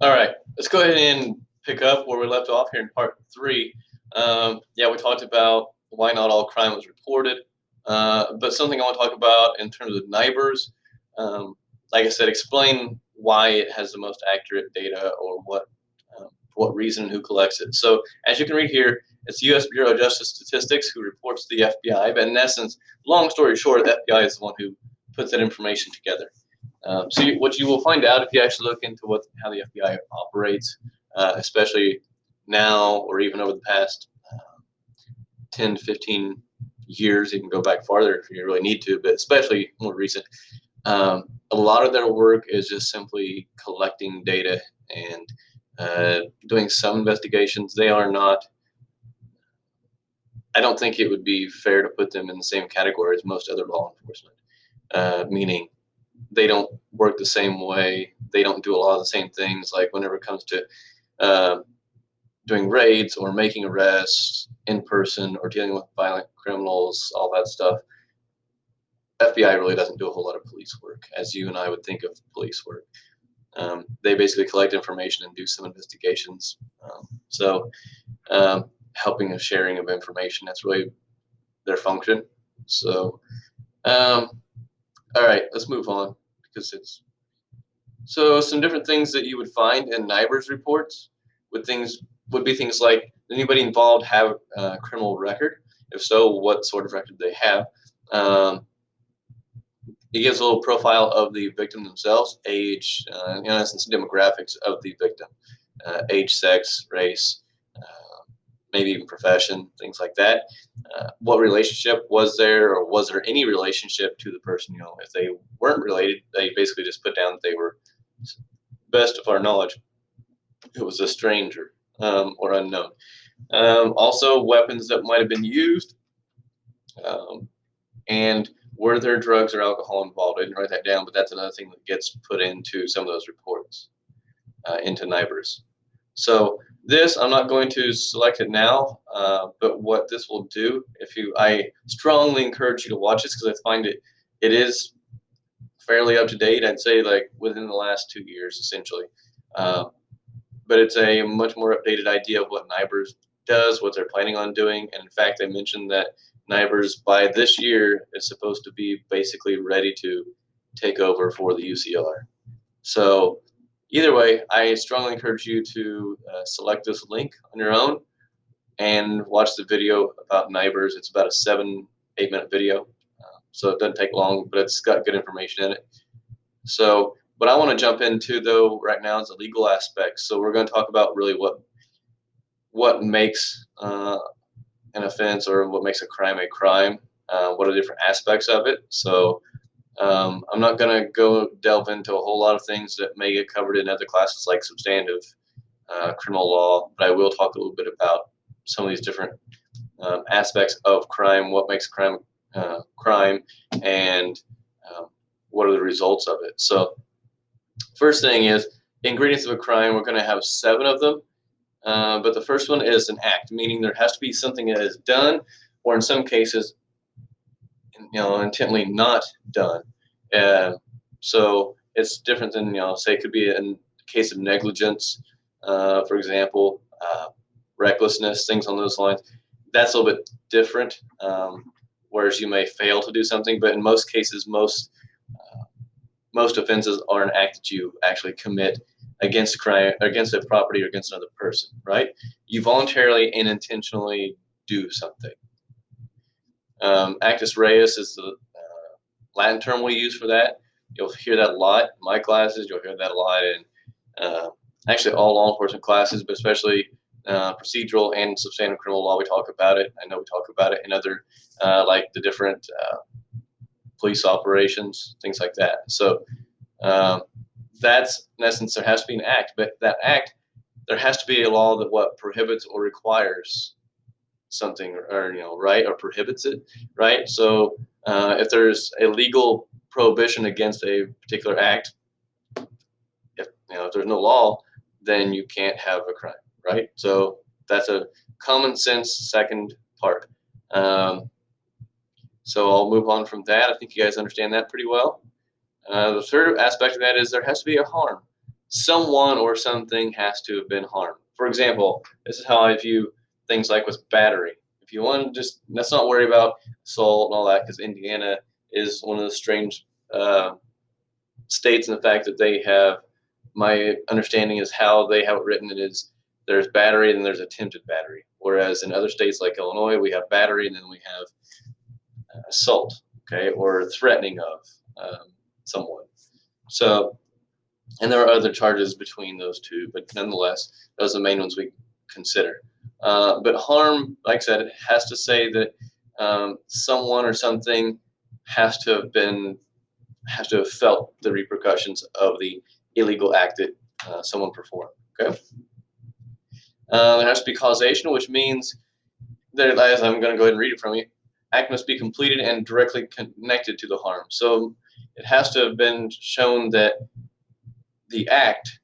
All right, let's go ahead and pick up where we left off here in part three. Yeah, we talked about why not all crime was reported, but something I want to talk about in terms of NIBRs, like I said, explain why it has the most accurate data or for what reason and who collects it. So as you can read here, it's the U.S. Bureau of Justice Statistics who reports to the FBI, but in essence, long story short, the FBI is the one who puts that information together. What you will find out if you actually look into how the FBI operates, especially now or even over the past 10 to 15 years, you can go back farther if you really need to, but especially more recent, a lot of their work is just simply collecting data and doing some investigations. They are not, I don't think it would be fair to put them in the same category as most other law enforcement, meaning they don't work the same way. They don't do a lot of the same things. Like whenever it comes to doing raids or making arrests in person or dealing with violent criminals, all that stuff, FBI really doesn't do a whole lot of police work as you and I would think of police work. They basically collect information and do some investigations. Helping and sharing of information, that's really their function. So, all right, let's move on because some different things that you would find in NIBRS reports would be things like, anybody involved have a criminal record? If so, what sort of record they have? It gives a little profile of the victim themselves, age, in essence, demographics of the victim, age, sex, race, maybe even profession, things like that. What relationship was there, or was there any relationship to the person? If they weren't related, they basically just put down that they were, best of our knowledge, it was a stranger or unknown. Also, weapons that might have been used, and were there drugs or alcohol involved? I didn't write that down, but that's another thing that gets put into some of those reports, into NIBRs. So this, I'm not going to select it now, but what this will do, I strongly encourage you to watch this because I find it is fairly up to date. I'd say like within the last 2 years, essentially. But it's a much more updated idea of what NIBRs does, what they're planning on doing. And in fact, I mentioned that NIBRs by this year is supposed to be basically ready to take over for the UCR. So either way, I strongly encourage you to select this link on your own and watch the video about NIBRs. It's about a 7-8 minute video. So it doesn't take long, but it's got good information in it. So what I want to jump into though right now is the legal aspects. So we're going to talk about really what makes an offense or what makes a crime a crime. What are the different aspects of it? So I'm not going to delve into a whole lot of things that may get covered in other classes like substantive criminal law, but I will talk a little bit about some of these different aspects of crime, what makes crime crime, and what are the results of it. So first thing is ingredients of a crime. We're going to have 7 of them, but the first one is an act, meaning there has to be something that is done, or in some cases, intently not done. So it's different than, say it could be in case of negligence, for example, recklessness, things on those lines. That's a little bit different, whereas you may fail to do something, but in most cases, most offenses are an act that you actually commit against a property or against another person, right? You voluntarily and intentionally do something. Actus reus is the Latin term we use for that. You'll hear that a lot in my classes. You'll hear that a lot in actually all law enforcement classes, but especially procedural and substantive criminal law. We talk about it. I know we talk about it in other, like the different police operations, things like that. So that's, in essence, there has to be an act, but that act, there has to be a law that what prohibits or requires something, or right, or prohibits it, right? So if there's a legal prohibition against a particular act, if there's no law, then you can't have a crime, right? So that's a common sense second part. So I'll move on from that. I think you guys understand that pretty well. The third aspect of that is there has to be a harm. someone or something has to have been harmed. For example, this is how I view things like with battery. If you want to just, let's not worry about assault and all that, because Indiana is one of the strange states in the fact that they have, my understanding is how they have it written, it is there's battery and then there's attempted battery. Whereas in other states like Illinois, we have battery and then we have assault, okay, or threatening of someone. So, and there are other charges between those two, but nonetheless, those are the main ones we consider. But harm, like I said, it has to say that someone or something has to have felt the repercussions of the illegal act that someone performed. Okay. There has to be causation, which means that, as I'm going to go ahead and read it from you, act must be completed and directly connected to the harm. So it has to have been shown that the act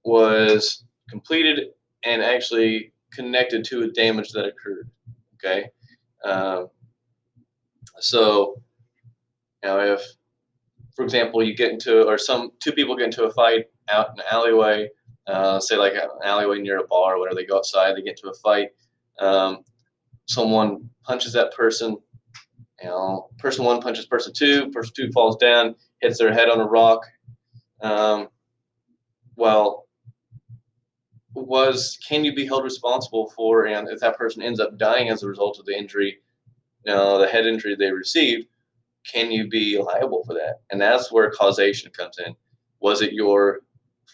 was completed and actually connected to a damage that occurred. Okay. Um, so, if, for example, you get into, or two people get into a fight out in an alleyway, say like an alleyway near a bar, or whatever, they go outside, they get into a fight. Someone punches that person. Person one punches person two falls down, hits their head on a rock. Well, can you be held responsible for, and if that person ends up dying as a result of the injury, the head injury they received, can you be liable for that? And that's where causation comes in. Was it your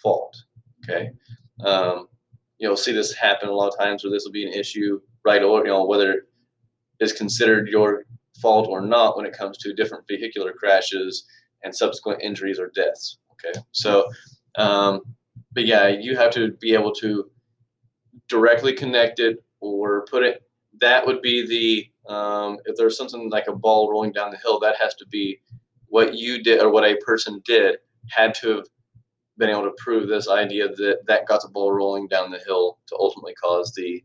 fault? Okay. You'll see this happen a lot of times where this will be an issue, right? Or, whether it is considered your fault or not when it comes to different vehicular crashes and subsequent injuries or deaths. Okay. So, but yeah, you have to be able to directly connect it or put it. That would be the, if there's something like a ball rolling down the hill, that has to be what you did, or what a person did had to have been able to prove this idea that got the ball rolling down the hill to ultimately cause the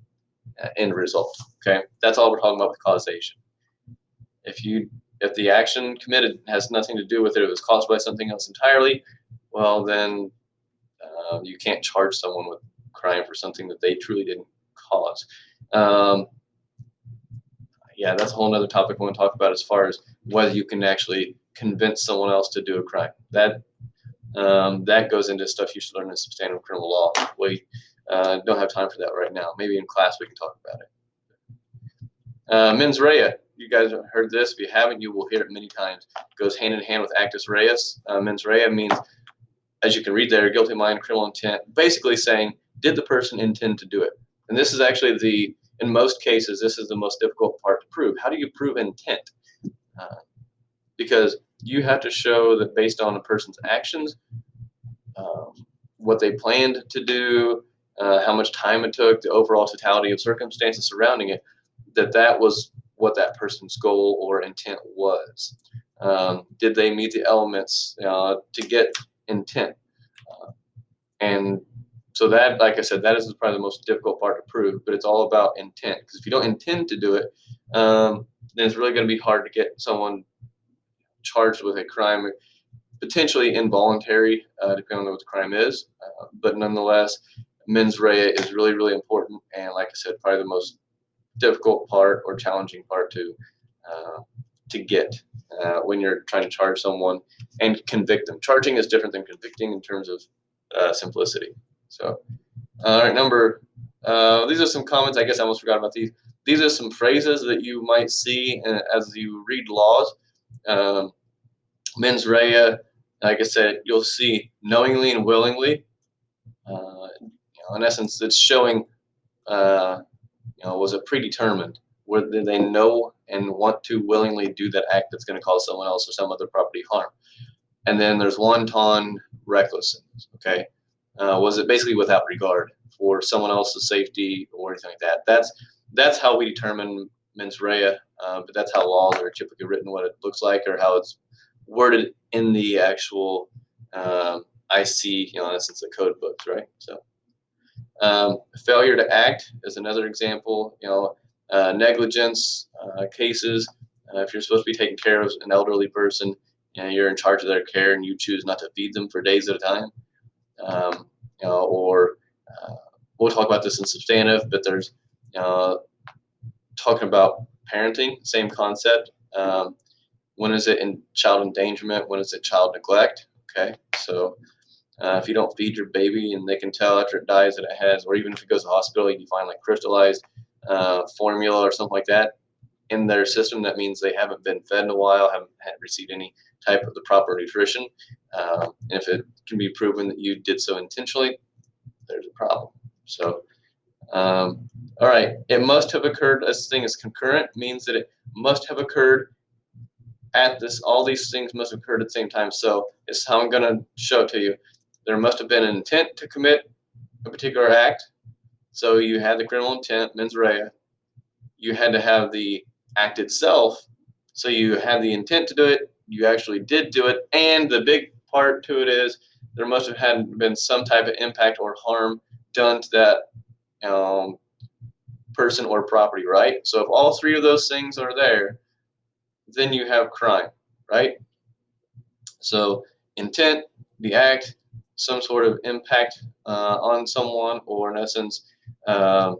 end result. Okay, that's all we're talking about with causation. If the action committed has nothing to do with it, it was caused by something else entirely, well then you can't charge someone with crime for something that they truly didn't cause. Yeah, that's a whole other topic I want to talk about, as far as whether you can actually convince someone else to do a crime. That goes into stuff you should learn in substantive criminal law. We don't have time for that right now. Maybe in class we can talk about it. Mens rea. You guys have heard this. If you haven't, you will hear it many times. It goes hand in hand with actus reus. Mens rea means, as you can read there, guilty mind, criminal intent. Basically saying, did the person intend to do it? And this is actually in most cases, this is the most difficult part to prove. How do you prove intent? Because you have to show that based on a person's actions, what they planned to do, how much time it took, the overall totality of circumstances surrounding it, that was what that person's goal or intent was. Did they meet the elements to get intent? And so that, like I said, that is probably the most difficult part to prove, but it's all about intent. Because if you don't intend to do it, then it's really going to be hard to get someone charged with a crime, potentially involuntary, depending on what the crime is. But nonetheless, mens rea is really, really important. And like I said, probably the most difficult part or challenging part to get when you're trying to charge someone and convict them. Charging is different than convicting in terms of simplicity. So, all right, these are some comments. I guess I almost forgot about these. These are some phrases that you might see as you read laws. Mens rea, like I said, you'll see knowingly and willingly. In essence, it's showing, was it predetermined? Did they know and want to willingly do that act that's going to cause someone else or some other property harm? And then there's wanton recklessness. Okay, was it basically without regard for someone else's safety or anything like that? That's how we determine mens rea. But that's how laws are typically written, what it looks like, or how it's worded in the actual IC, in essence, the code books, right? So, failure to act is another example. Negligence cases. If you're supposed to be taking care of an elderly person, you're in charge of their care, and you choose not to feed them for days at a time. or we'll talk about this in substantive, but there's uh, talking about parenting, same concept. When is it in child endangerment? When is it child neglect? Okay, so if you don't feed your baby and they can tell after it dies that it has, or even if it goes to the hospital, you find like crystallized formula or something like that in their system, that means they haven't been fed in a while, haven't received any type of the proper nutrition. And if it can be proven that you did so intentionally, there's a problem. So, all right, it must have occurred. This thing is concurrent, means that it must have occurred at this. All these things must have occurred at the same time. So it's how I'm going to show it to you. There must have been an intent to commit a particular act. So you had the criminal intent, mens rea. You had to have the act itself. So you had the intent to do it. You actually did do it. And the big part to it is there must have had been some type of impact or harm done to that person or property, right? So if all three of those things are there, then you have crime, right? So intent, the act, some sort of impact on someone, or in essence, uh,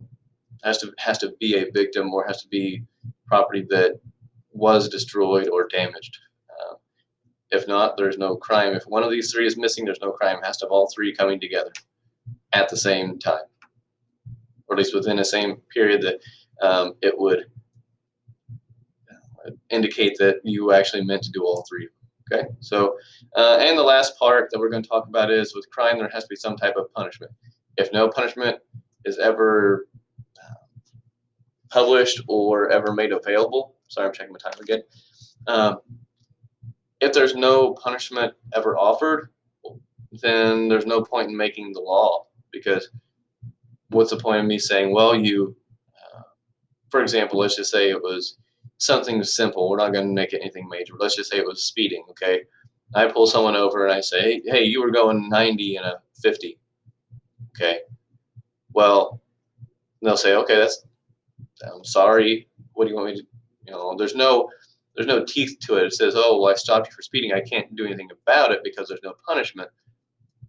has to be a victim, or has to be property that was destroyed or damaged. Uh, if not, there's no crime. If one of these three is missing, there's no crime. It has to have all three coming together at the same time, or at least within the same period that it would indicate that you actually meant to do all three. Okay, so and the last part that we're going to talk about is with crime, there has to be some type of punishment. If no punishment is ever published or ever made available, sorry, I'm checking my time again. Um, if there's no punishment ever offered, then there's no point in making the law, because what's the point of me saying, well, for example, let's just say it was something simple. We're not going to make it anything major. Let's just say it was speeding. Okay, I pull someone over and I say, hey, you were going 90 in a 50. Okay, well, they'll say, okay, I'm sorry. What do you want me to? There's no teeth to it. It says, oh, well, I stopped you for speeding. I can't do anything about it because there's no punishment.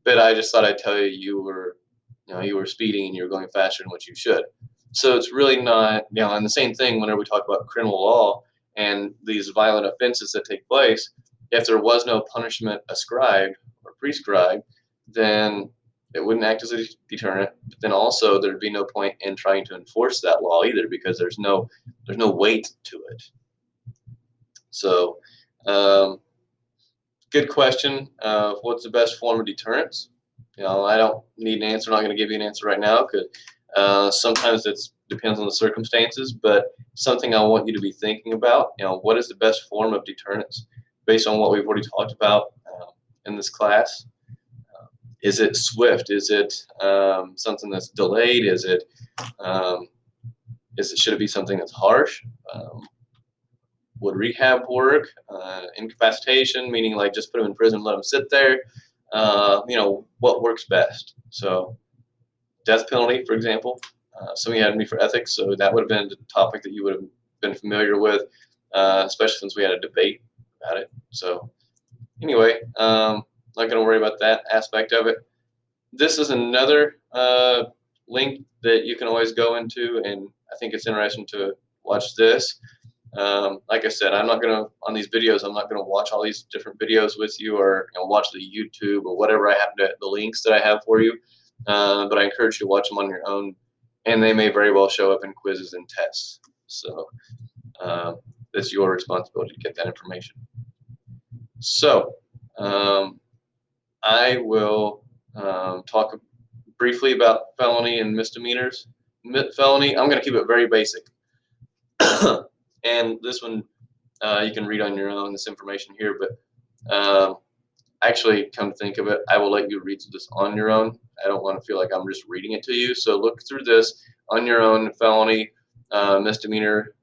But I just thought I'd tell you you were speeding and you were going faster than what you should. So it's really not, and the same thing whenever we talk about criminal law and these violent offenses that take place, if there was no punishment ascribed or prescribed, then it wouldn't act as a deterrent. But then also there'd be no point in trying to enforce that law either, because there's no weight to it. So, good question. What's the best form of deterrence? I don't need an answer. I'm not going to give you an answer right now, because sometimes it depends on the circumstances. But something I want you to be thinking about. What is the best form of deterrence based on what we've already talked about in this class? Is it swift? Is it something that's delayed? Should it be something that's harsh? Would rehab work? Incapacitation, meaning like just put them in prison, let them sit there. What works best? So, death penalty, for example. Some of you had me for ethics, so that would have been a topic that you would have been familiar with, especially since we had a debate about it. So, anyway, not going to worry about that aspect of it. This is another link that you can always go into, and I think it's interesting to watch this. Like I said, I'm not going to, on these videos, I'm not going to watch all these different videos with you, or watch the YouTube or whatever I have the links that I have for you. But I encourage you to watch them on your own, and they may very well show up in quizzes and tests. So it's your responsibility to get that information. So I will talk briefly about felony and misdemeanors. Felony, I'm going to keep it very basic. And this one you can read on your own, this information here, but actually, come to think of it, I will let you read this on your own. I don't want to feel like I'm just reading it to you. So look through this on your own, felony, misdemeanor,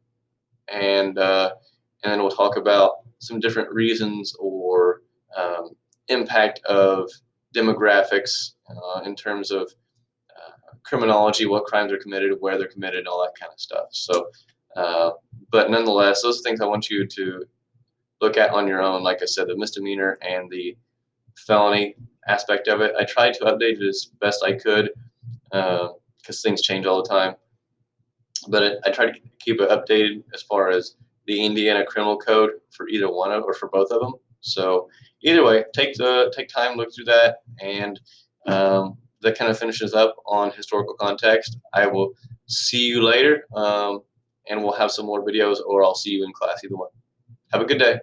and then we'll talk about some different reasons or impact of demographics in terms of criminology, what crimes are committed, where they're committed, all that kind of stuff. So, but nonetheless, those are things I want you to look at on your own. Like I said, the misdemeanor and the felony. aspect of it. I tried to update it as best I could because things change all the time. But I try to keep it updated as far as the Indiana criminal code for either one of or for both of them. So either way, take time, look through that, and that kind of finishes up on historical context. I will see you later, and we'll have some more videos, or I'll see you in class. Either one. Have a good day.